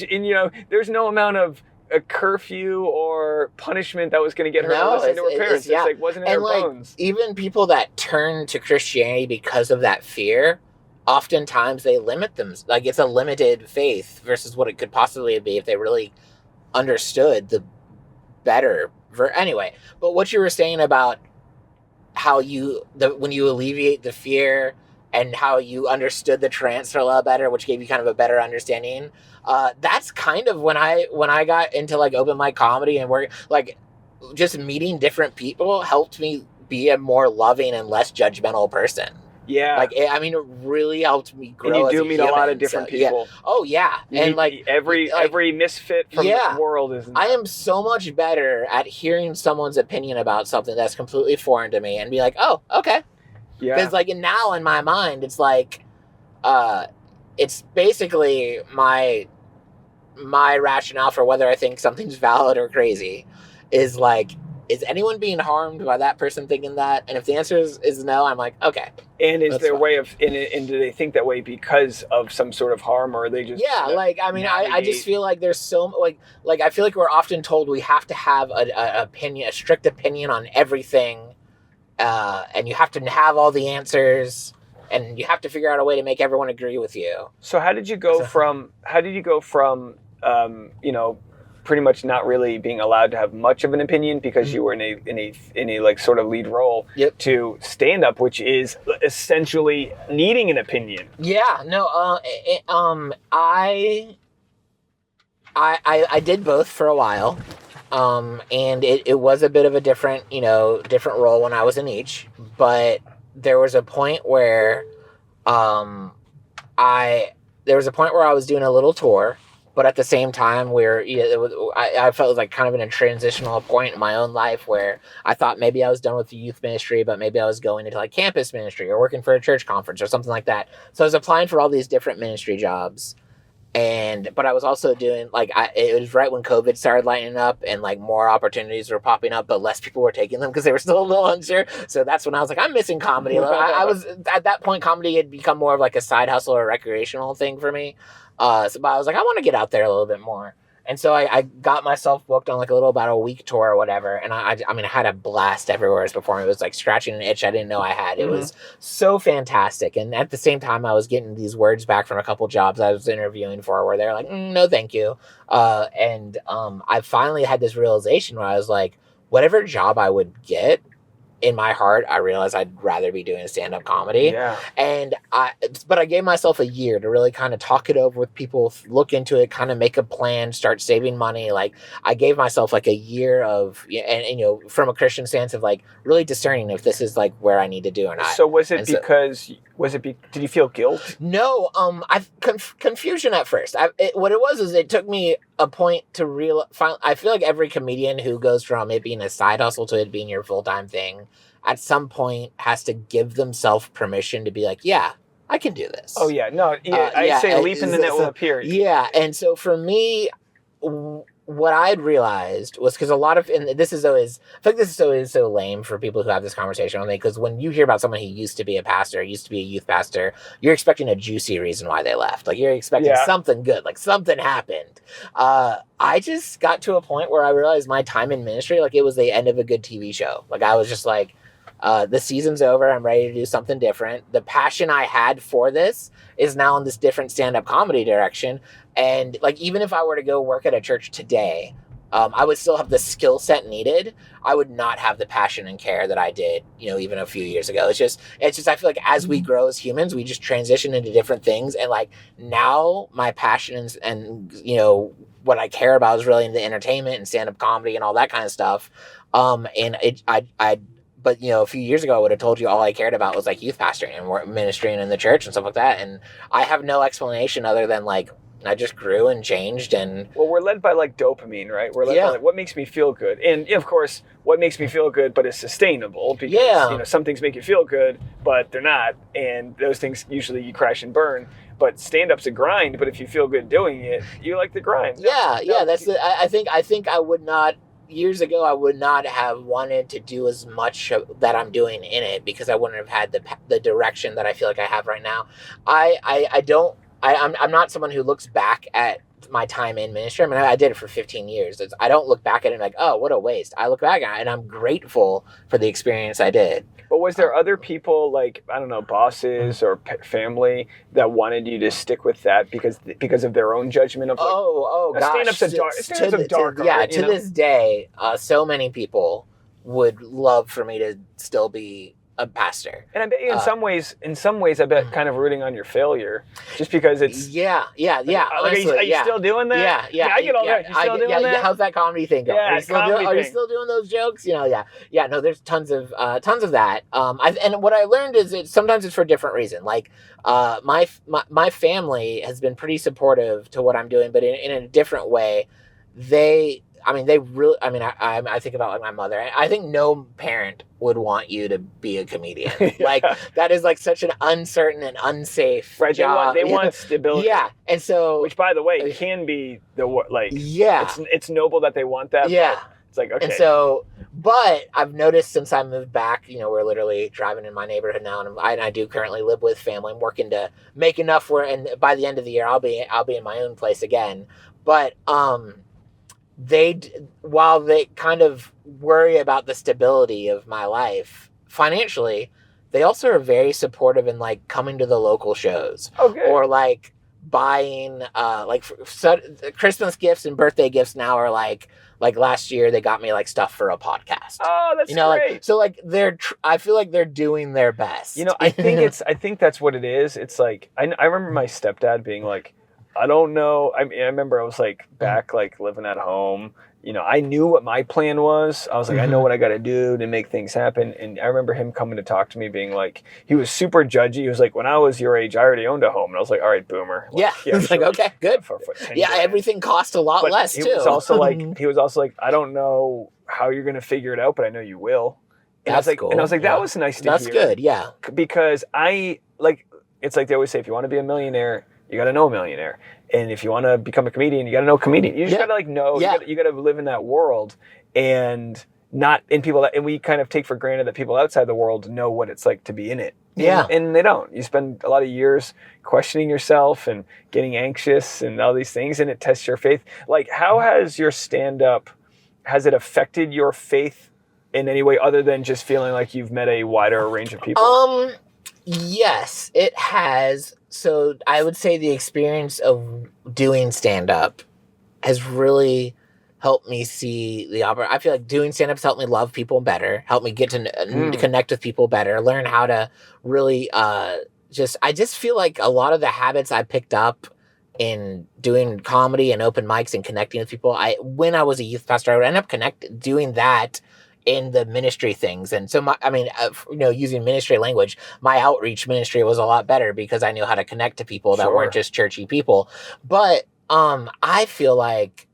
there's no amount of a curfew or punishment that was going to get her to listen to her parents. It's like, wasn't in her bones. Even people that turn to Christianity because of that fear, oftentimes they limit them. Like, it's a limited faith versus what it could possibly be if they really understood the better. Anyway, but what you were saying about how when you alleviate the fear and how you understood the tarantula better, which gave you kind of a better understanding. That's kind of when I got into like open mic comedy and work, like just meeting different people helped me be a more loving and less judgmental person. Yeah. Like, I mean, it really helped me grow. And you do meet a lot of different people. Yeah. Oh yeah. And like every misfit from the world is. I am so much better at hearing someone's opinion about something that's completely foreign to me and be like, oh, okay. Yeah. Because like now in my mind, it's like, it's basically my rationale for whether I think something's valid or crazy is like, is anyone being harmed by that person thinking that? And if the answer is no, I'm like, okay. And is their way of, and do they think that way because of some sort of harm, or are they just... Yeah, like, I mean, I just feel like there's so, like, I feel like we're often told we have to have a strict opinion on everything, and you have to have all the answers, and you have to figure out a way to make everyone agree with you. So how did you go from, pretty much not really being allowed to have much of an opinion because you were in a like sort of lead role to stand up, which is essentially needing an opinion? Yeah, no, I did both for a while. And it was a bit of a different role when I was in each, but there was a point where, I was doing a little tour. But at the same time, I felt like kind of in a transitional point in my own life where I thought maybe I was done with the youth ministry, but maybe I was going into like campus ministry or working for a church conference or something like that. So I was applying for all these different ministry jobs. But I was also doing like it was right when COVID started lighting up and like more opportunities were popping up, but less people were taking them because they were still a little unsure. So that's when I was like, I'm missing comedy. I was at that point, comedy had become more of like a side hustle or recreational thing for me. But I was like, I want to get out there a little bit more. And so I got myself booked on like a little about a week tour or whatever. And I mean, I had a blast everywhere before. It was like scratching an itch I didn't know I had. It was so fantastic. And at the same time, I was getting these words back from a couple jobs I was interviewing for where they're like, no, thank you. I finally had this realization where I was like, whatever job I would get, in my heart, I realized I'd rather be doing stand-up comedy. Yeah. But I gave myself a year to really kind of talk it over with people, look into it, kind of make a plan, start saving money. Like I gave myself like a year of, and from a Christian stance of like really discerning if this is like where I need to do or not. So was it did you feel guilt? No, confusion at first. What it was is it took me a point to I feel like every comedian who goes from it being a side hustle to it being your full-time thing, at some point has to give themselves permission to be like, yeah, I can do this. Oh yeah, no, yeah, I say leap in the net will appear. Yeah, and so for me, what I had realized was because a lot of, and this is always, I think this is always so lame for people who have this conversation with me, because when you hear about someone who used to be a pastor, used to be a youth pastor, you're expecting a juicy reason why they left. Like you're expecting something good, like something happened. I just got to a point where I realized my time in ministry, like it was the end of a good TV show. Like I was just like, the season's over. I'm ready to do something different. The passion I had for this is now in this different stand-up comedy direction. And like, even if I were to go work at a church today, I would still have the skill set needed. I would not have the passion and care that I did, even a few years ago. It's just, I feel like as we grow as humans, we just transition into different things. And like now my passion and what I care about is really in the entertainment and stand-up comedy and all that kind of stuff. But a few years ago, I would have told you all I cared about was like youth pastoring and ministering in the church and stuff like that. And I have no explanation other than like I just grew and changed. And well, we're led by like dopamine, right? We're led by like what makes me feel good, and of course, what makes me feel good, but is sustainable. Because some things make you feel good, but they're not, and those things usually you crash and burn. But stand-up's a grind. But if you feel good doing it, you like the grind. I think I would not. Years ago, I would not have wanted to do as much that I'm doing in it because I wouldn't have had the direction that I feel like I have right now. I'm not someone who looks back at my time in ministry. I mean, I did it for 15 years. I don't look back at it like, oh, what a waste. I look back at it and I'm grateful for the experience I did. But was there other people like, I don't know, bosses or family that wanted you to stick with that because of their own judgment of like, gosh. Stand-up's a dark art, to this day, so many people would love for me to still be a pastor. And I bet you in some ways, I bet kind of rooting on your failure, just because it's honestly, are you still doing that? Yeah. I get all that. You still doing that? How's that comedy thing going? Yeah, are you still doing those jokes? No, there's tons of that. And what I learned is sometimes it's for a different reason. Like my family has been pretty supportive to what I'm doing, but in a different way. I think about like my mother. I think no parent would want you to be a comedian. Like that is like such an uncertain and unsafe job. They want stability. Yeah, and so which, by the way, can be it's noble that they want that. Yeah, but it's like okay. And so, but I've noticed since I moved back, we're literally driving in my neighborhood now, and I do currently live with family. I'm working to make enough and by the end of the year, I'll be in my own place again. But while they kind of worry about the stability of my life financially, they also are very supportive in like coming to the local shows or like buying Christmas gifts and birthday gifts now are like last year they got me like stuff for a podcast. Oh, that's great. Like, so like I feel like they're doing their best. I think that's what it is. It's like I remember my stepdad being like, I don't know. I remember I was like back, like living at home. I knew what my plan was. I was like, I know what I got to do to make things happen. And I remember him coming to talk to me being like, he was super judgy. He was like, when I was your age, I already owned a home. And I was like, all right, boomer. Like, sure. Like, okay, good. Everything cost a lot less too. He was also like, I don't know how you're going to figure it out, but I know you will. And That's cool. And I was like, that was nice to hear. That's good. Yeah. Because it's like they always say, if you want to be a millionaire, you got to know a millionaire. And if you want to become a comedian, you got to know a comedian. You just got to like know. Yeah. You got to live in that world, and not in people that. And we kind of take for granted that people outside the world know what it's like to be in it. Yeah. And they don't. You spend a lot of years questioning yourself and getting anxious and all these things, and it tests your faith. Like, how has your stand-up, has it affected your faith in any way other than just feeling like you've met a wider range of people? Yes, it has. So I would say the experience of doing stand-up has really helped me see the opera. I feel like doing stand-up has helped me love people better, helped me get to connect with people better, learn how to really I just feel like a lot of the habits I picked up in doing comedy and open mics and connecting with people, when I was a youth pastor, I would end up doing that in the ministry things. And so using ministry language, my outreach ministry was a lot better because I knew how to connect to people that weren't just churchy people. But I feel like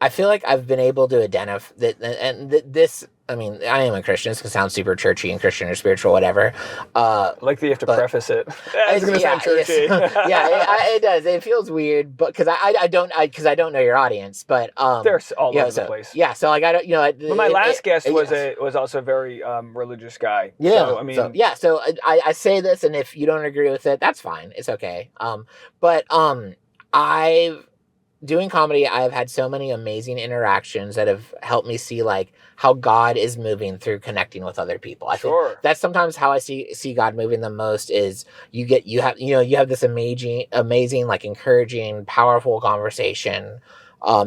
I've been able to identify that, and this. I mean, I am a Christian. This can sound super churchy and Christian or spiritual, whatever. Like that you have to preface it. It's going to sound churchy. It does. It feels weird, but because I don't know your audience, but they're all over the place. Yeah, so like I don't, But my last guest was also a very religious guy. Yeah, so, I mean, so I say this, and if you don't agree with it, that's fine. It's okay. Doing comedy, I've had so many amazing interactions that have helped me see like how God is moving through connecting with other people. I think that's sometimes how I see God moving the most is you have this amazing, like encouraging, powerful conversation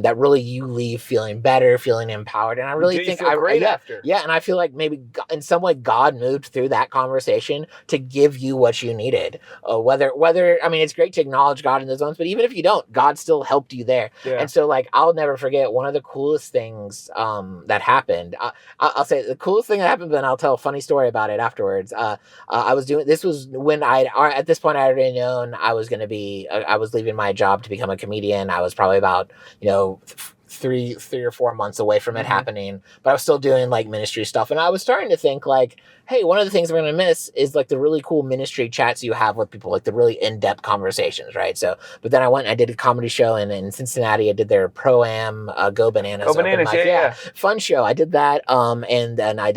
that really you leave feeling better, feling empowered. And I really think after. Yeah. And I feel like maybe in some way God moved through that conversation to give you what you needed. Whether, I mean, it's great to acknowledge God in those moments, but even if you don't, God still helped you there. Yeah. And so like, I'll never forget one of the coolest things that happened. I'll say the coolest thing that happened, but then I'll tell a funny story about it afterwards. This was when at this point I had already known I was leaving my job to become a comedian. I was probably about, 3 or 4 months away from it happening, but I was still doing like ministry stuff. And I was starting to think like, hey, one of the things I'm going to miss is like the really cool ministry chats you have with people, like the really in-depth conversations. Right. So, but then I went and I did a comedy show in Cincinnati. I did their Pro-Am, Go Bananas. Go Bananas. Yeah. Fun show. I did that. And then I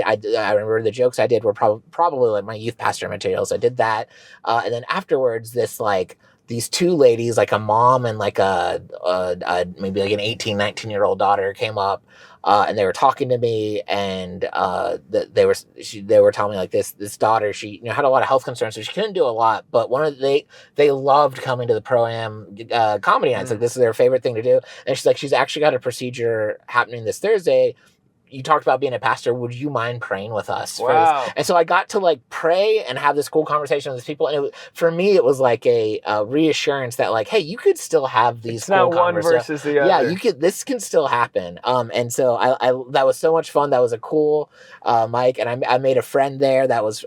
remember the jokes I did were probably like my youth pastor materials. I did that. And then afterwards, these two ladies, like a mom and like a maybe like an 18, 19-year-old daughter came up, and they were talking to me, and they were telling me like this daughter, she had a lot of health concerns, so she couldn't do a lot, but they loved coming to the Pro-Am comedy nights. Like this is their favorite thing to do. And she's like, she's actually got a procedure happening this Thursday. You talked about being a pastor. Would you mind praying with us? Wow. And so I got to like pray and have this cool conversation with these people. And for me, it was like a reassurance that like, hey, you could still have these cool conversations. It's not one versus the other. Yeah, this can still happen. And so I that was so much fun. That was a cool mic. And I made a friend there that was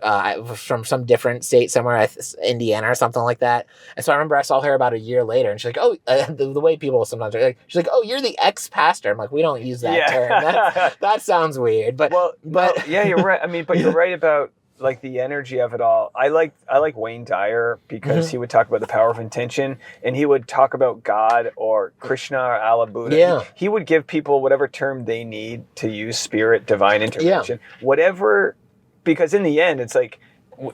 from some different state somewhere, Indiana or something like that. And so I remember I saw her about a year later, and she's like, oh, the way people sometimes are like, she's like, oh, you're the ex-pastor. I'm like, we don't use that term. That sounds weird, but yeah, you're right. I mean, but you're right about like the energy of it all. I like Wayne Dyer because he would talk about the power of intention, and he would talk about God or Krishna or Allah Buddha. Yeah. He would give people whatever term they need to use, spirit, divine intervention, whatever, because in the end, it's like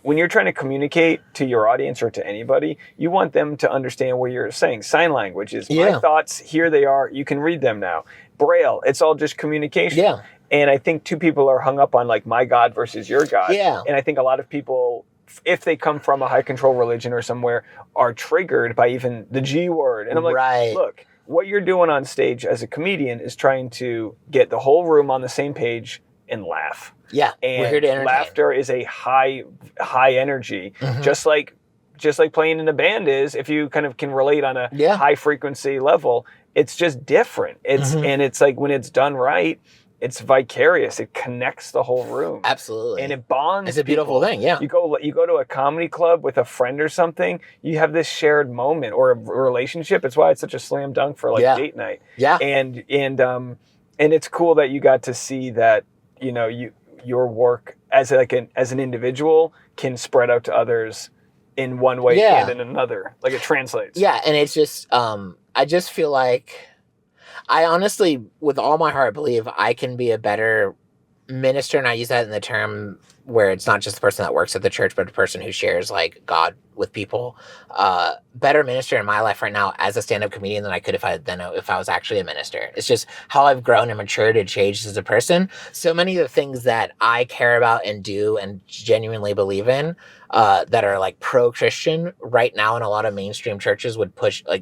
when you're trying to communicate to your audience or to anybody, you want them to understand what you're saying. Sign language is my thoughts, here they are, you can read them now. Braille, it's all just communication. Yeah. And I think two people are hung up on like my God versus your God. Yeah. And I think a lot of people, if they come from a high control religion or somewhere, are triggered by even the G word. And I'm like, look, what you're doing on stage as a comedian is trying to get the whole room on the same page and laugh. Yeah. And we're here to entertain. Laughter is a high energy, just like playing in a band is. If you kind of can relate on a high frequency level, it's just different. And it's like when it's done right, it's vicarious. It connects the whole room. Absolutely. And it bonds. It's a beautiful thing, yeah. You go to a comedy club with a friend or something, you have this shared moment or a relationship. It's why it's such a slam dunk for like date night. Yeah. And it's cool that you got to see that, your work as an individual can spread out to others in one way and in another. Like it translates. Yeah, and it's just I just feel like I honestly, with all my heart, believe I can be a better minister, and I use that in the term where it's not just the person that works at the church, but the person who shares like God with people. Better minister in my life right now as a stand-up comedian than I could if I was actually a minister. It's just how I've grown and matured and changed as a person. So many of the things that I care about and do and genuinely believe in that are like pro-Christian right now in a lot of mainstream churches would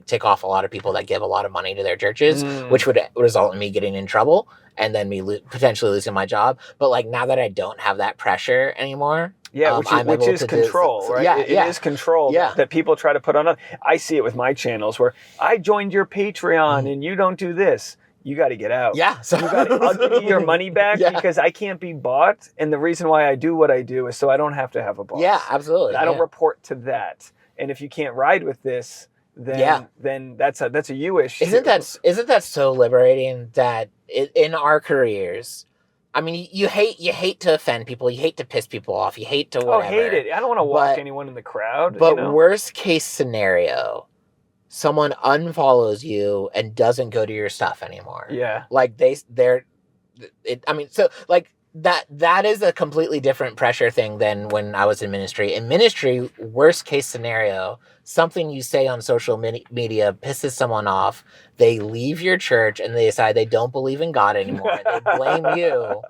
tick off a lot of people that give a lot of money to their churches, which would result in me getting in trouble and then me potentially losing my job. But like now that I don't have that pressure anymore, which is control, right? It is control that people try to put on. I see it with my channels where I joined your Patreon and you don't do this. You got to get out. Yeah. So I'll give you your money back because I can't be bought. And the reason why I do what I do is so I don't have to have a boss. Yeah, absolutely. I don't report to that. And if you can't ride with this, then that's a you issue. Isn't that so liberating that in our careers, I mean, you hate to offend people, you hate to piss people off, you hate to whatever. Oh, hate it. I don't want to walk anyone in the crowd. But worst case scenario, someone unfollows you and doesn't go to your stuff anymore. Yeah. Like that is a completely different pressure thing than when I was in ministry. In ministry, worst case scenario, something you say on social media pisses someone off. They leave your church and they decide they don't believe in God anymore. They blame you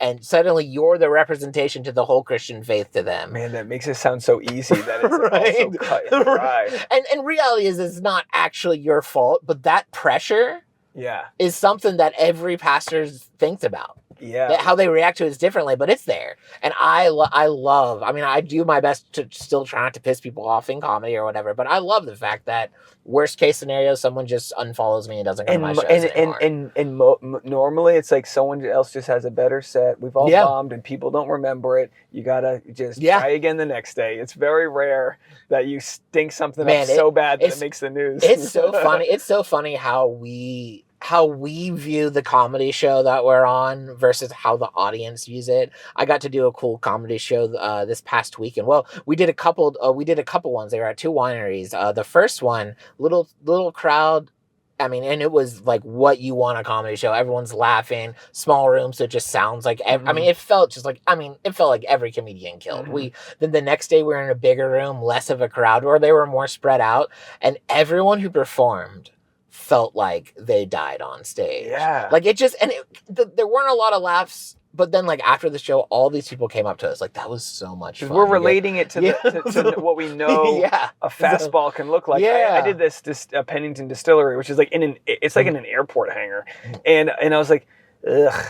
and suddenly you're the representation to the whole Christian faith to them. Man, that makes it sound so easy that it's also cut and dry. And reality is it's not actually your fault, but that pressure is something that every pastor thinks about. Yeah. How they react to it is differently, but it's there. And I do my best to still try not to piss people off in comedy or whatever, but I love the fact that worst case scenario, someone just unfollows me and doesn't go to my shows anymore. And normally it's like someone else just has a better set. We've all bombed and people don't remember it. You got to just try again the next day. It's very rare that you stink something up so bad that it makes the news. It's so funny. It's so funny how we view the comedy show that we're on versus how the audience views it. I got to do a cool comedy show this past weekend. Well, we did a couple ones. They were at two wineries. The first one, little crowd. I mean, and it was like what you want a comedy show. Everyone's laughing, small room, so it just sounds like. It felt like every comedian killed. Then the next day we were in a bigger room, less of a crowd, where they were more spread out, and everyone who performed felt like they died on stage. Yeah. Like there weren't a lot of laughs, but then like after the show, all these people came up to us like, that was so much fun. We're relating it to to what we know a fastball can look like. I did this Pennington Distillery, which is like in an airport hangar. And I was like, ugh.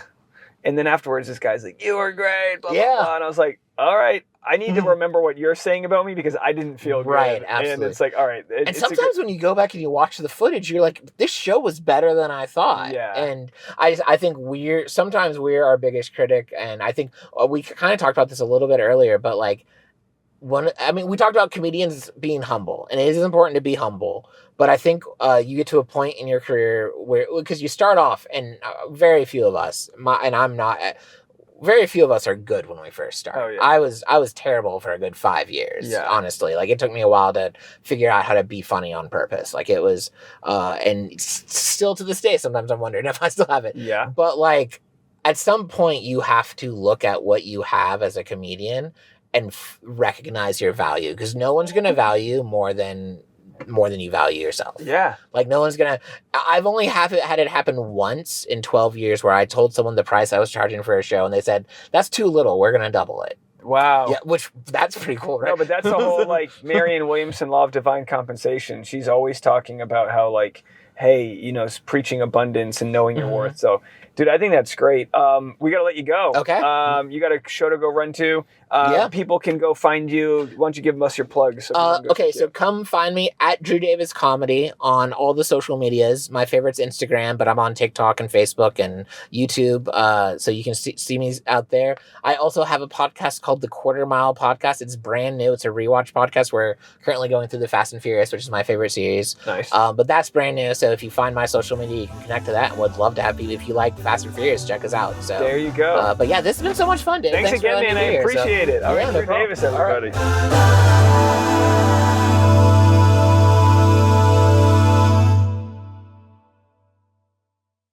And then afterwards, this guy's like, "You were great," blah, blah, blah. And I was like, all right, I need to remember what you're saying about me because I didn't feel good. Right, absolutely. And it's like, all right. And sometimes when you go back and you watch the footage, you're like, this show was better than I thought. Yeah. And I think we're our biggest critic. And I think we kind of talked about this a little bit earlier, but like, we talked about comedians being humble, and it is important to be humble. But I think you get to a point in your career because you start off, and very few of us, very few of us are good when we first start. Oh, yeah. I was terrible for a good 5 years, honestly. Like, it took me a while to figure out how to be funny on purpose. Like, it was, and still to this day, sometimes I'm wondering if I still have it. Yeah. But, like, at some point, you have to look at what you have as a comedian and recognize your value, because no one's going to value more than you value yourself. Yeah. Like, no one's gonna. I've only had it happen once in 12 years where I told someone the price I was charging for a show and they said, "That's too little, we're gonna double it." Wow. Yeah, that's pretty cool, right? No, but that's the whole, like, Marianne Williamson law of divine compensation. She's always talking about how, like, hey, preaching abundance and knowing your worth. So, dude, I think that's great. We got to let you go. Okay. You got a show to go run to. People can go find you. Why don't you give us your plugs? So come find me at Drew Davis Comedy on all the social medias. My favorite's Instagram, but I'm on TikTok and Facebook and YouTube, so you can see me out there. I also have a podcast called The Quarter Mile Podcast. It's brand new. It's a rewatch podcast. We're currently going through the Fast and Furious, which is my favorite series. Nice. But that's brand new. So So if you find my social media, you can connect to that, and would love to have people. If you like Fast and Furious, check us out. So there you go. But yeah, this has been so much fun, Dave. Thanks again, man. I appreciate it. All right, no for problem. Davis, everybody.